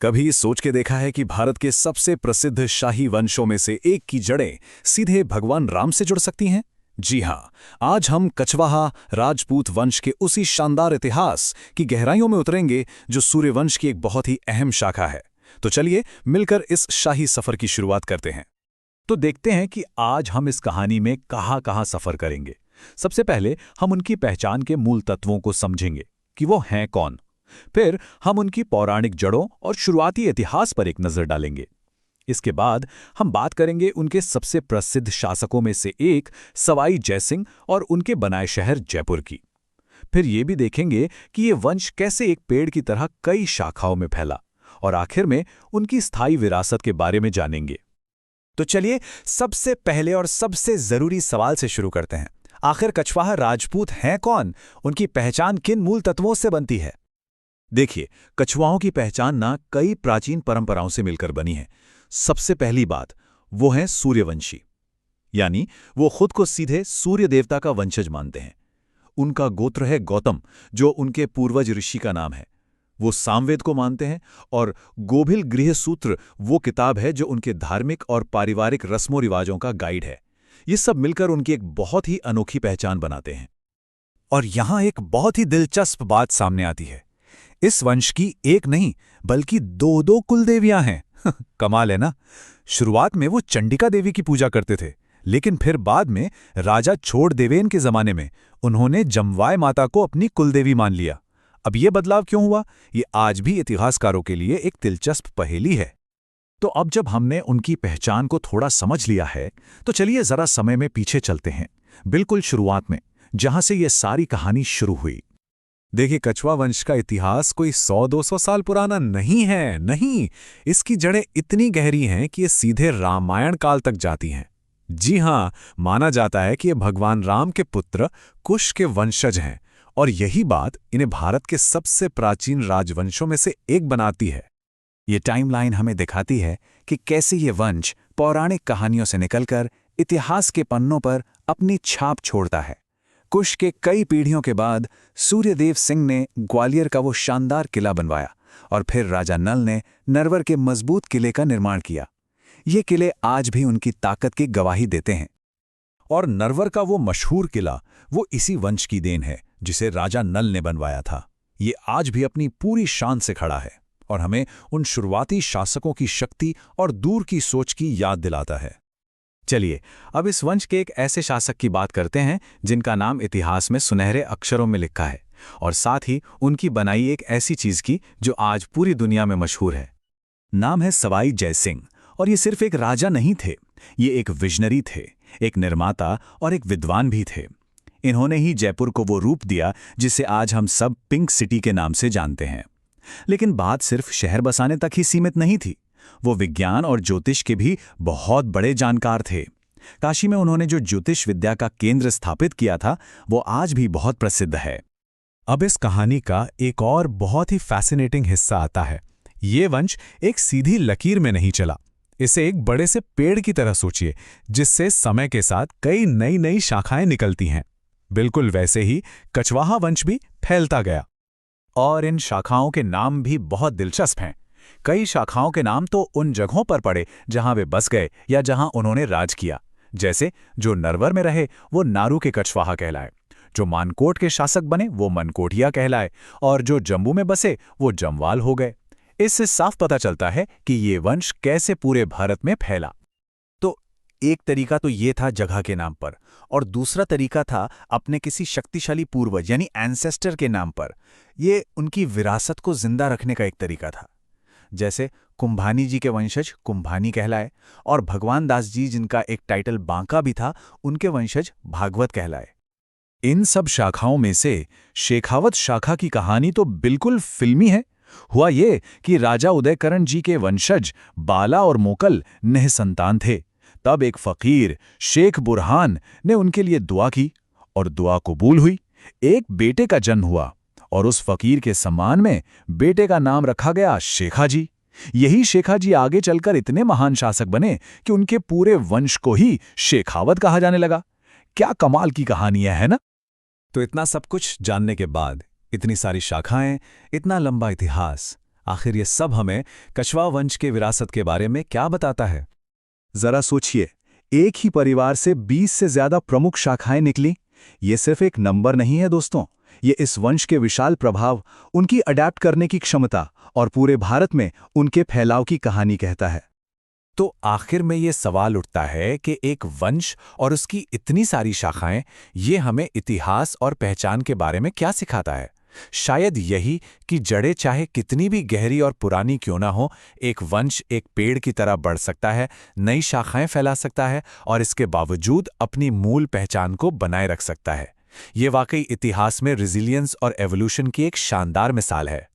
कभी सोच के देखा है कि भारत के सबसे प्रसिद्ध शाही वंशों में से एक की जड़ें सीधे भगवान राम से जुड़ सकती हैं? जी हां, आज हम कछवाहा राजपूत वंश के उसी शानदार इतिहास की गहराइयों में उतरेंगे जो सूर्यवंश की एक बहुत ही अहम शाखा है। तो चलिए मिलकर इस शाही सफर की शुरुआत करते हैं। तो देखते हैं कि आज हम इस कहानी में कहाँ-कहाँ सफर करेंगे। सबसे पहले हम उनकी पहचान के मूल तत्वों को समझेंगे कि वो हैं कौन। फिर हम उनकी पौराणिक जड़ों और शुरुआती इतिहास पर एक नजर डालेंगे। इसके बाद हम बात करेंगे उनके सबसे प्रसिद्ध शासकों में से एक सवाई जयसिंह और उनके बनाए शहर जयपुर की। फिर ये भी देखेंगे कि ये वंश कैसे एक पेड़ की तरह कई शाखाओं में फैला, और आखिर में उनकी स्थायी विरासत के बारे में जानेंगे। तो चलिए सबसे पहले और सबसे जरूरी सवाल से शुरू करते हैं। आखिर कछवाहा राजपूत हैं कौन? उनकी पहचान किन मूल तत्वों से बनती है? देखिए, कछुआओं की पहचान ना कई प्राचीन परंपराओं से मिलकर बनी है। सबसे पहली बात, वो हैं सूर्यवंशी, यानी वो खुद को सीधे सूर्य देवता का वंशज मानते हैं। उनका गोत्र है गौतम, जो उनके पूर्वज ऋषि का नाम है। वो सामवेद को मानते हैं, और गोभिल गृह सूत्र वो किताब है जो उनके धार्मिक और पारिवारिक रस्मों रिवाजों का गाइड है। ये सब मिलकर उनकी एक बहुत ही अनोखी पहचान बनाते हैं। और यहां एक बहुत ही दिलचस्प बात सामने आती है। इस वंश की एक नहीं बल्कि दो दो कुलदेवियां हैं। कमाल है ना। शुरुआत में वो चंडिका देवी की पूजा करते थे, लेकिन फिर बाद में राजा छोड़देवेन के जमाने में उन्होंने जमवाय माता को अपनी कुलदेवी मान लिया। अब ये बदलाव क्यों हुआ, ये आज भी इतिहासकारों के लिए एक दिलचस्प पहेली है। तो अब जब हमने उनकी पहचान को थोड़ा समझ लिया है, तो चलिए जरा समय में पीछे चलते हैं, बिल्कुल शुरुआत में, जहां से ये सारी कहानी शुरू हुई। देखिए, कछवा वंश का इतिहास कोई 100-200 साल पुराना नहीं है, नहीं। इसकी जड़ें इतनी गहरी हैं कि ये सीधे रामायण काल तक जाती हैं। जी हां, माना जाता है कि ये भगवान राम के पुत्र कुश के वंशज हैं, और यही बात इन्हें भारत के सबसे प्राचीन राजवंशों में से एक बनाती है। ये टाइमलाइन हमें दिखाती है कि कैसे ये वंश पौराणिक कहानियों से निकलकर इतिहास के पन्नों पर अपनी छाप छोड़ता है। कुश के कई पीढ़ियों के बाद सूर्यदेव सिंह ने ग्वालियर का वो शानदार किला बनवाया, और फिर राजा नल ने नरवर के मजबूत किले का निर्माण किया। ये किले आज भी उनकी ताकत की गवाही देते हैं। और नरवर का वो मशहूर किला वो इसी वंश की देन है, जिसे राजा नल ने बनवाया था। ये आज भी अपनी पूरी शान से खड़ा है, और हमें उन शुरुआती शासकों की शक्ति और दूर की सोच की याद दिलाता है। चलिए अब इस वंश के एक ऐसे शासक की बात करते हैं जिनका नाम इतिहास में सुनहरे अक्षरों में लिखा है, और साथ ही उनकी बनाई एक ऐसी चीज की जो आज पूरी दुनिया में मशहूर है। नाम है सवाई जयसिंह, और ये सिर्फ एक राजा नहीं थे, ये एक विजनरी थे, एक निर्माता और एक विद्वान भी थे। इन्होंने ही जयपुर को वो रूप दिया जिसे आज हम सब पिंक सिटी के नाम से जानते हैं। लेकिन बात सिर्फ शहर बसाने तक ही सीमित नहीं थी। वो विज्ञान और ज्योतिष के भी बहुत बड़े जानकार थे। काशी में उन्होंने जो ज्योतिष विद्या का केंद्र स्थापित किया था, वो आज भी बहुत प्रसिद्ध है। अब इस कहानी का एक और बहुत ही फैसिनेटिंग हिस्सा आता है। ये वंश एक सीधी लकीर में नहीं चला। इसे एक बड़े से पेड़ की तरह सोचिए, जिससे समय के साथ कई नई नई शाखाएं निकलती हैं। बिल्कुल वैसे ही कछवाहा वंश भी फैलता गया। और इन शाखाओं के नाम भी बहुत दिलचस्प हैं। कई शाखाओं के नाम तो उन जगहों पर पड़े जहां वे बस गए या जहां उन्होंने राज किया। जैसे जो नरवर में रहे वो नारू के कछवाहा कहलाए, जो मानकोट के शासक बने वो मनकोटिया कहलाए, और जो जम्मू में बसे वो जमवाल हो गए। इससे साफ पता चलता है कि ये वंश कैसे पूरे भारत में फैला। तो एक तरीका तो ये था जगह के नाम पर, और दूसरा तरीका था अपने किसी शक्तिशाली पूर्वज यानी एंसेस्टर के नाम पर। ये उनकी विरासत को जिंदा रखने का एक तरीका था। जैसे कुंभानी जी के वंशज कुंभानी कहलाए, और भगवान दास जी जिनका एक टाइटल बांका भी था, उनके वंशज भागवत कहलाए। इन सब शाखाओं में से शेखावत शाखा की कहानी तो बिल्कुल फिल्मी है। हुआ ये कि राजा उदयकरण जी के वंशज बाला और मोकल निःसंतान थे। तब एक फकीर शेख बुरहान ने उनके लिए दुआ की, और दुआ कबूल हुई। एक बेटे का जन्म हुआ, और उस फकीर के सम्मान में बेटे का नाम रखा गया शेखा जी। यही शेखा जी आगे चलकर इतने महान शासक बने कि उनके पूरे वंश को ही शेखावत कहा जाने लगा। क्या कमाल की कहानी है ना? तो इतना सब कुछ जानने के बाद, इतनी सारी शाखाएं, इतना लंबा इतिहास, आखिर ये सब हमें कछवा वंश के विरासत के बारे में क्या बताता है? जरा सोचिए, एक ही परिवार से 20 से ज्यादा प्रमुख शाखाएं निकली। ये सिर्फ एक नंबर नहीं है दोस्तों, ये इस वंश के विशाल प्रभाव, उनकी अडैप्ट करने की क्षमता और पूरे भारत में उनके फैलाव की कहानी कहता है। तो आखिर में ये सवाल उठता है कि एक वंश और उसकी इतनी सारी शाखाएं, ये हमें इतिहास और पहचान के बारे में क्या सिखाता है? शायद यही कि जड़ें चाहे कितनी भी गहरी और पुरानी क्यों ना हो, एक वंश एक पेड़ की तरह बढ़ सकता है, नई शाखाएं फैला सकता है और इसके बावजूद अपनी मूल पहचान को बनाए रख सकता है। ये वाकई इतिहास में रिजिलियंस और एवोल्यूशन की एक शानदार मिसाल है।